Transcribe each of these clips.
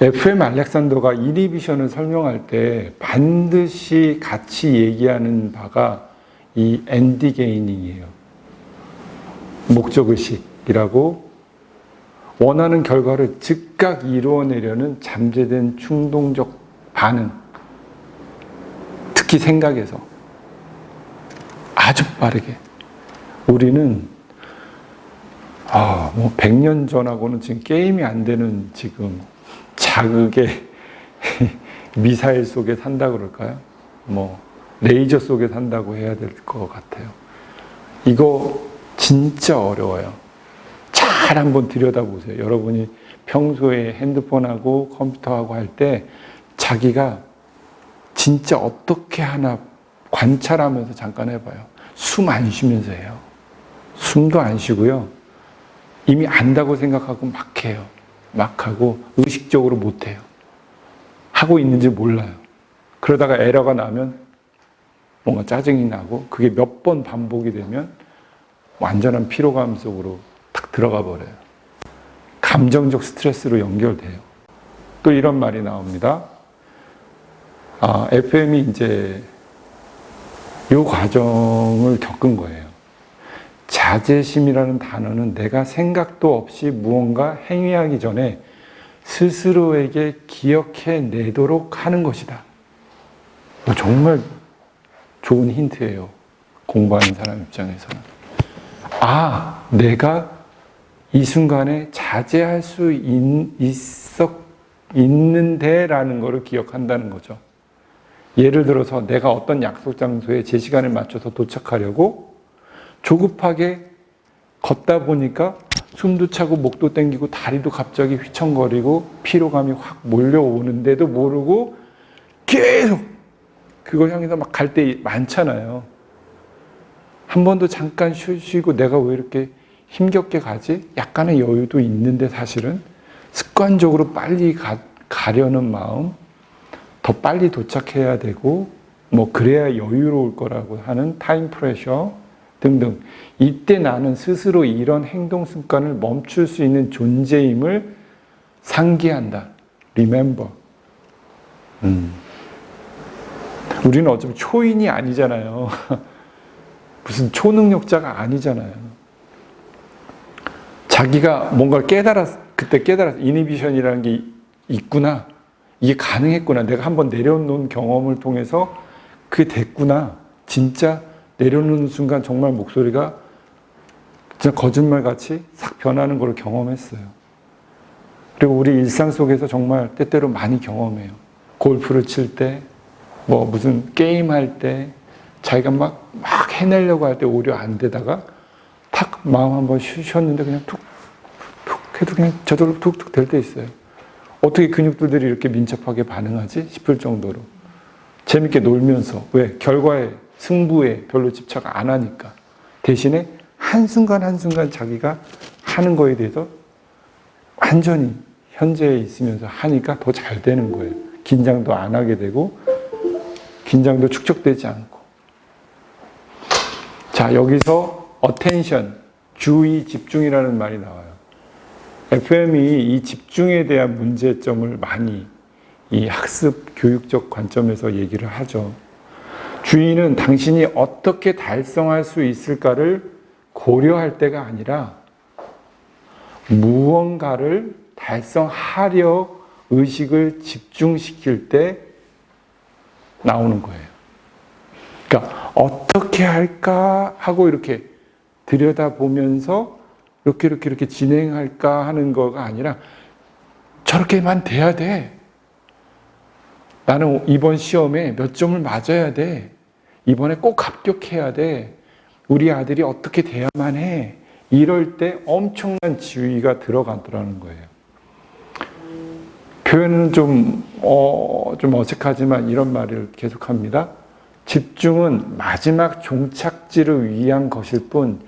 FM 알렉산더가 이니비션을 설명할 때 반드시 같이 얘기하는 바가 이 엔드 게이닝이에요. 목적의식이라고 원하는 결과를 즉각 이루어내려는 잠재된 충동적 반응, 특히 생각에서 아주 빠르게. 우리는 100년 전하고는 지금 게임이 안 되는 지금 자극의 미사일 속에 산다 그럴까요? 레이저 속에 산다고 해야 될 것 같아요. 이거 진짜 어려워요. 잘 한번 들여다보세요. 여러분이 평소에 핸드폰하고 컴퓨터하고 할 때 자기가 진짜 어떻게 하나 관찰하면서 잠깐 해봐요. 숨 안 쉬면서 해요. 숨도 안 쉬고요. 이미 안다고 생각하고 막 해요. 막 하고 의식적으로 못 해요. 하고 있는지 몰라요. 그러다가 에러가 나면 뭔가 짜증이 나고 그게 몇 번 반복이 되면 완전한 피로감 속으로 탁 들어가 버려요. 감정적 스트레스로 연결돼요. 또 이런 말이 나옵니다. FM이 이제 이 과정을 겪은 거예요. 자제심이라는 단어는 내가 생각도 없이 무언가 행위하기 전에 스스로에게 기억해내도록 하는 것이다. 정말 좋은 힌트예요. 공부하는 사람 입장에서는. 내가 이 순간에 자제할 수 있는데 라는 것을 기억한다는 거죠. 예를 들어서 내가 어떤 약속 장소에 제 시간에 맞춰서 도착하려고 조급하게 걷다 보니까 숨도 차고 목도 땡기고 다리도 갑자기 휘청거리고 피로감이 확 몰려오는데도 모르고 계속 그걸 향해서 막 갈 때 많잖아요. 한 번도 잠깐 쉬고 내가 왜 이렇게 힘겹게 가지? 약간의 여유도 있는데 사실은 습관적으로 빨리 가려는 마음, 더 빨리 도착해야 되고 그래야 여유로울 거라고 하는 타임 프레셔 등등. 이때 나는 스스로 이런 행동 습관을 멈출 수 있는 존재임을 상기한다. Remember. 우리는 어차피 초인이 아니잖아요. 무슨 초능력자가 아니잖아요. 자기가 뭔가를 그때 깨달았어. 이니비션이라는 게 있구나. 이게 가능했구나. 내가 한번 내려놓은 경험을 통해서 그게 됐구나. 진짜 내려놓는 순간 정말 목소리가 진짜 거짓말같이 싹 변하는 걸 경험했어요. 그리고 우리 일상 속에서 정말 때때로 많이 경험해요. 골프를 칠 때, 무슨 게임할 때, 자기가 막 해내려고 할 때 오히려 안 되다가 탁 마음 한번 쉬었는데 그냥 툭툭 해도 그냥 저절로 툭툭 될 때 있어요. 어떻게 근육들이 이렇게 민첩하게 반응하지 싶을 정도로 재밌게 놀면서. 왜? 결과에, 승부에 별로 집착 안 하니까. 대신에 한순간 한순간 자기가 하는 거에 대해서 완전히 현재에 있으면서 하니까 더 잘 되는 거예요. 긴장도 안 하게 되고 긴장도 축적되지 않고. 자, 여기서 attention, 주의, 집중이라는 말이 나와요. FM이 이 집중에 대한 문제점을 많이 이 학습 교육적 관점에서 얘기를 하죠. 주의는 당신이 어떻게 달성할 수 있을까를 고려할 때가 아니라 무언가를 달성하려 의식을 집중시킬 때 나오는 거예요. 그러니까 어떻게 할까 하고 이렇게 들여다보면서 이렇게 진행할까 하는 거가 아니라 저렇게만 돼야 돼. 나는 이번 시험에 몇 점을 맞아야 돼. 이번에 꼭 합격해야 돼. 우리 아들이 어떻게 돼야만 해. 이럴 때 엄청난 지위가 들어가더라는 거예요. 표현은 좀 어색하지만 이런 말을 계속합니다. 집중은 마지막 종착지를 위한 것일 뿐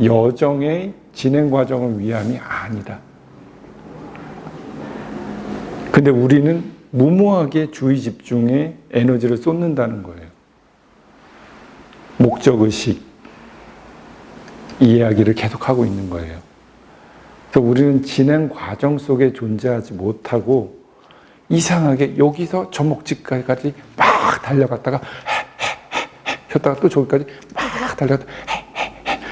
여정의 진행 과정을 위함이 아니다. 근데 우리는 무모하게 주의 집중에 에너지를 쏟는다는 거예요. 목적의식 이야기를 계속하고 있는 거예요. 그래서 우리는 진행 과정 속에 존재하지 못하고 이상하게 여기서 저 목적지까지 막 달려갔다가 켰다가 또 저기까지 막 달려갔다가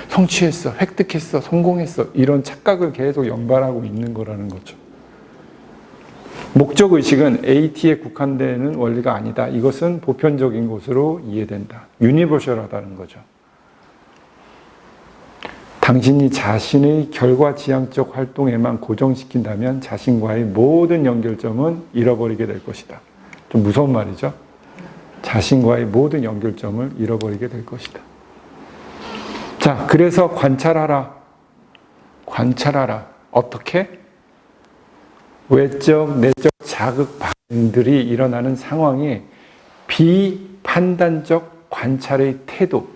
성취했어, 획득했어, 성공했어 이런 착각을 계속 연발하고 있는 거라는 거죠. 목적의식은 AT에 국한되는 원리가 아니다. 이것은 보편적인 것으로 이해된다. 유니버셜하다는 거죠. 당신이 자신의 결과지향적 활동에만 고정시킨다면 자신과의 모든 연결점은 잃어버리게 될 것이다. 좀 무서운 말이죠. 자신과의 모든 연결점을 잃어버리게 될 것이다. 자, 그래서 관찰하라. 관찰하라. 어떻게? 외적, 내적 자극 반응들이 일어나는 상황에 비판단적 관찰의 태도,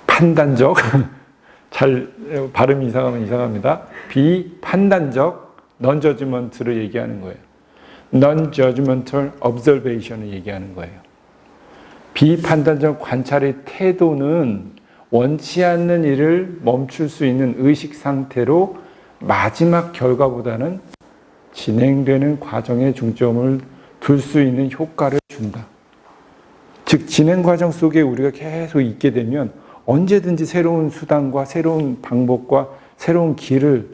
비판단적, 잘 발음이 이상하면 이상합니다. 비판단적 non-judgment를 얘기하는 거예요. non-judgmental observation을 얘기하는 거예요. 비판단적 관찰의 태도는 원치 않는 일을 멈출 수 있는 의식 상태로 마지막 결과보다는 진행되는 과정에 중점을 둘 수 있는 효과를 준다. 즉 진행 과정 속에 우리가 계속 있게 되면 언제든지 새로운 수단과 새로운 방법과 새로운 길을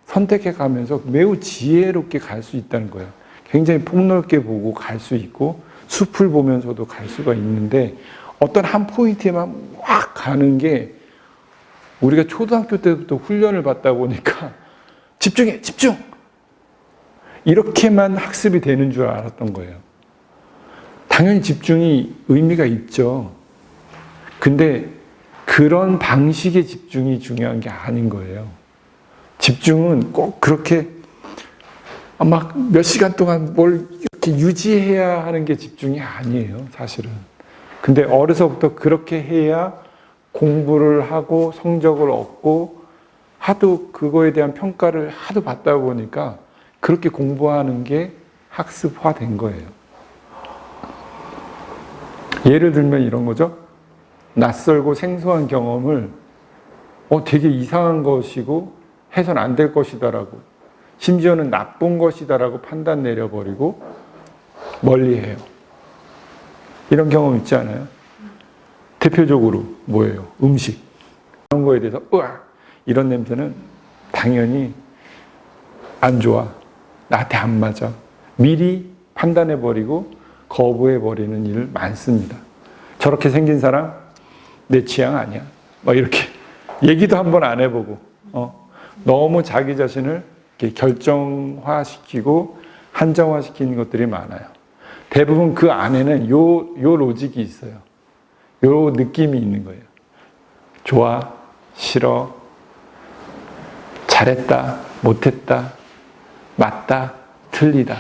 선택해 가면서 매우 지혜롭게 갈 수 있다는 거예요. 굉장히 폭넓게 보고 갈 수 있고 숲을 보면서도 갈 수가 있는데 어떤 한 포인트에만 확 가는 게 우리가 초등학교 때부터 훈련을 받다 보니까 집중해, 집중! 이렇게만 학습이 되는 줄 알았던 거예요. 당연히 집중이 의미가 있죠. 근데 그런 방식의 집중이 중요한 게 아닌 거예요. 집중은 꼭 그렇게 막 몇 시간 동안 뭘 이렇게 유지해야 하는 게 집중이 아니에요, 사실은. 근데 어려서부터 그렇게 해야 공부를 하고 성적을 얻고 하도 그거에 대한 평가를 하도 받다 보니까 그렇게 공부하는 게 학습화된 거예요. 예를 들면 이런 거죠. 낯설고 생소한 경험을 되게 이상한 것이고 해서는 안 될 것이다라고 심지어는 나쁜 것이다라고 판단 내려버리고 멀리해요. 이런 경험 있지 않아요? 대표적으로 뭐예요? 음식. 이런 거에 대해서 으악! 이런 냄새는 당연히 안 좋아. 나한테 안 맞아. 미리 판단해버리고 거부해버리는 일 많습니다. 저렇게 생긴 사람 내 취향 아니야. 막 이렇게 얘기도 한번 안 해보고 너무 자기 자신을 이렇게 결정화시키고 한정화시키는 것들이 많아요. 대부분 그 안에는 요 로직이 있어요. 요 느낌이 있는 거예요. 좋아, 싫어, 잘했다, 못했다, 맞다, 틀리다.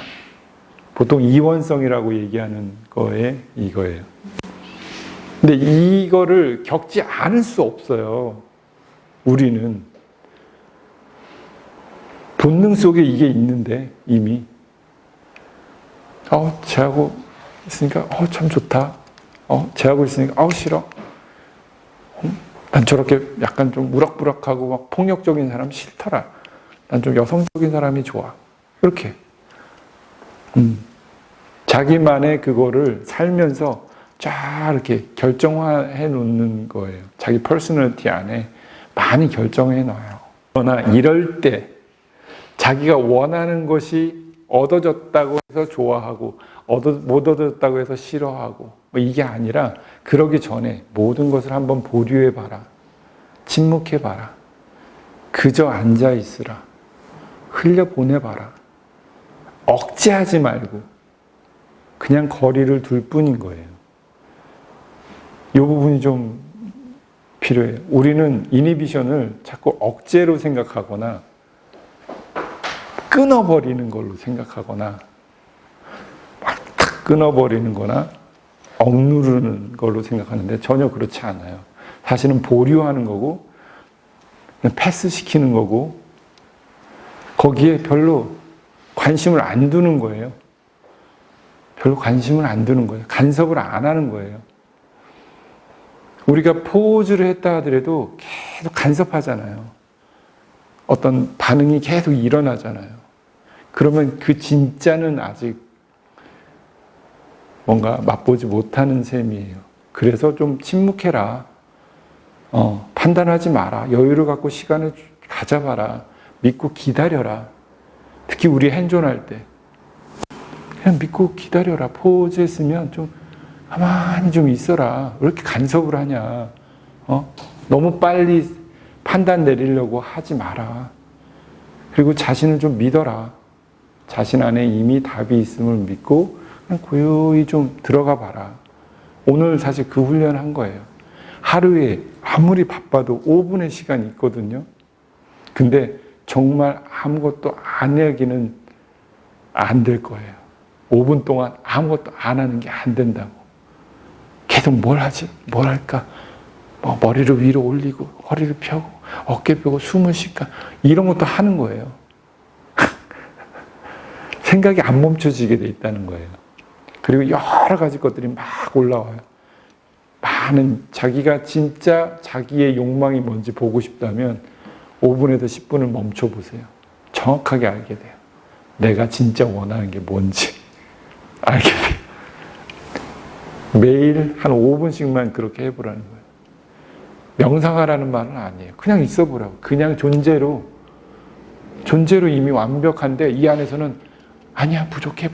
보통 이원성이라고 얘기하는 거에 이거예요. 근데 이거를 겪지 않을 수 없어요. 우리는. 본능 속에 이게 있는데 이미 쟤하고 있으니까 참 좋다. 쟤하고 있으니까 싫어. 난 저렇게 약간 좀 우락부락하고 막 폭력적인 사람 싫더라. 난 좀 여성적인 사람이 좋아. 이렇게 자기만의 그거를 살면서 쫙 이렇게 결정화해 놓는 거예요. 자기 퍼스널리티 안에 많이 결정해 놔요. 그러나 이럴 때 자기가 원하는 것이 얻어졌다고 해서 좋아하고 못 얻었다고 해서 싫어하고 이게 아니라 그러기 전에 모든 것을 한번 보류해 봐라. 침묵해 봐라. 그저 앉아 있으라. 흘려보내 봐라. 억제하지 말고 그냥 거리를 둘 뿐인 거예요. 이 부분이 좀 필요해요. 우리는 이니비션을 자꾸 억제로 생각하거나 끊어버리는 걸로 생각하거나 막 탁 끊어버리는 거나 억누르는 걸로 생각하는데 전혀 그렇지 않아요. 사실은 보류하는 거고 패스시키는 거고 거기에 별로 관심을 안 두는 거예요. 별로 관심을 안 두는 거예요. 간섭을 안 하는 거예요. 우리가 포즈를 했다 하더라도 계속 간섭하잖아요. 어떤 반응이 계속 일어나잖아요. 그러면 그 진짜는 아직 뭔가 맛보지 못하는 셈이에요. 그래서 좀 침묵해라. 판단하지 마라. 여유를 갖고 시간을 가져봐라. 믿고 기다려라. 특히 우리 행존할 때 그냥 믿고 기다려라. 포즈 했으면 좀 가만히 좀 있어라. 왜 이렇게 간섭을 하냐. 너무 빨리 판단 내리려고 하지 마라. 그리고 자신을 좀 믿어라. 자신 안에 이미 답이 있음을 믿고 그냥 고요히 좀 들어가 봐라. 오늘 사실 그 훈련을 한 거예요. 하루에 아무리 바빠도 5분의 시간이 있거든요. 근데 정말 아무것도 안 하기는 안 될 거예요. 5분 동안 아무것도 안 하는 게 안 된다고. 계속 뭘 하지? 뭘 할까? 머리를 위로 올리고 허리를 펴고 어깨 펴고 숨을 쉴까? 이런 것도 하는 거예요. 생각이 안 멈춰지게 돼 있다는 거예요. 그리고 여러 가지 것들이 막 올라와요. 많은 자기가 진짜 자기의 욕망이 뭔지 보고 싶다면 5분에서 10분을 멈춰보세요. 정확하게 알게 돼요. 내가 진짜 원하는 게 뭔지 알게 돼요. 매일 한 5분씩만 그렇게 해보라는 거예요. 명상하라는 말은 아니에요. 그냥 있어보라고. 그냥 존재로 이미 완벽한데 이 안에서는 아니야, 부족해.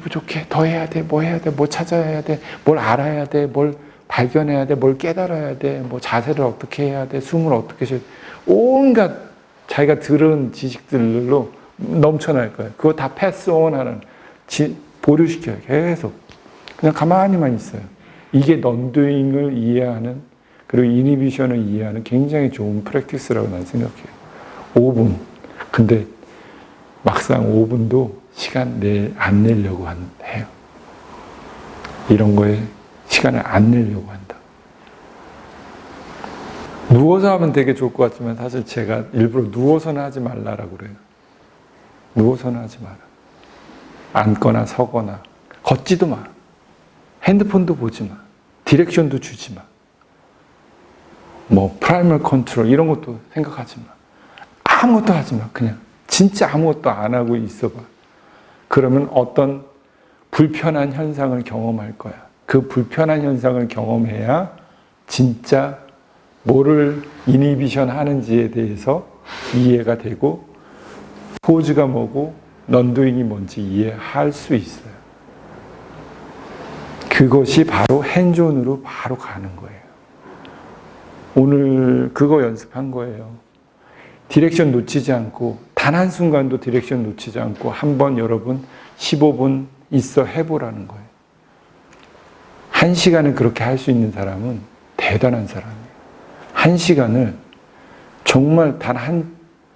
더 해야 돼. 뭐 해야 돼. 뭐 찾아야 돼. 뭘 알아야 돼. 뭘 발견해야 돼. 뭘 깨달아야 돼. 뭐 자세를 어떻게 해야 돼. 숨을 어떻게 쉬어야 돼. 온갖 자기가 들은 지식들로 넘쳐날 거예요. 그거 다 패스온 하는, 보류시켜요. 계속. 그냥 가만히만 있어요. 이게 넌두잉을 이해하는, 그리고 이니비션을 이해하는 굉장히 좋은 프랙티스라고 난 생각해요. 5분. 근데 막상 5분도 시간 안 내려고 해요. 이런 거에 시간을 안 내려고 한다. 누워서 하면 되게 좋을 것 같지만 사실 제가 일부러 누워서는 하지 말라라고 그래요. 누워서는 하지 마라. 앉거나 서거나 걷지도 마. 핸드폰도 보지 마. 디렉션도 주지 마. 프라이멀 컨트롤 이런 것도 생각하지 마. 아무것도 하지 마. 그냥 진짜 아무것도 안 하고 있어봐. 그러면 어떤 불편한 현상을 경험할 거야. 그 불편한 현상을 경험해야 진짜 뭐를 이니비션 하는지에 대해서 이해가 되고 포즈가 뭐고 넌두잉이 뭔지 이해할 수 있어요. 그것이 바로 핸존으로 바로 가는 거예요. 오늘 그거 연습한 거예요. 디렉션 놓치지 않고 단 한순간도 디렉션 놓치지 않고 한번 여러분 15분 있어 해보라는 거예요. 1시간을 그렇게 할 수 있는 사람은 대단한 사람이에요. 1시간을 정말 단 한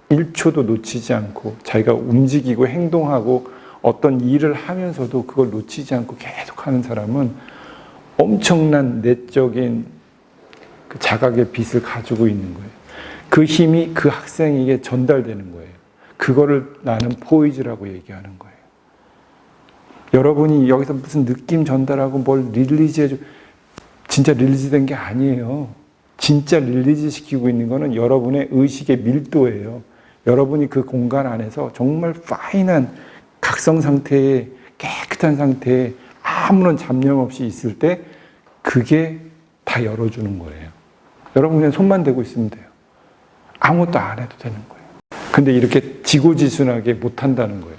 1초도 놓치지 않고 자기가 움직이고 행동하고 어떤 일을 하면서도 그걸 놓치지 않고 계속 하는 사람은 엄청난 내적인 그 자각의 빛을 가지고 있는 거예요. 그 힘이 그 학생에게 전달되는 거예요. 그거를 나는 포이즈라고 얘기하는 거예요. 여러분이 여기서 무슨 느낌 전달하고 뭘 릴리즈해줘. 진짜 릴리즈된 게 아니에요. 진짜 릴리즈 시키고 있는 거는 여러분의 의식의 밀도예요. 여러분이 그 공간 안에서 정말 파인한 각성 상태에 깨끗한 상태에 아무런 잡념 없이 있을 때 그게 다 열어주는 거예요. 여러분 그냥 손만 대고 있으면 돼요. 아무것도 안 해도 되는 거예요. 근데 이렇게 지고지순하게 못한다는 거예요.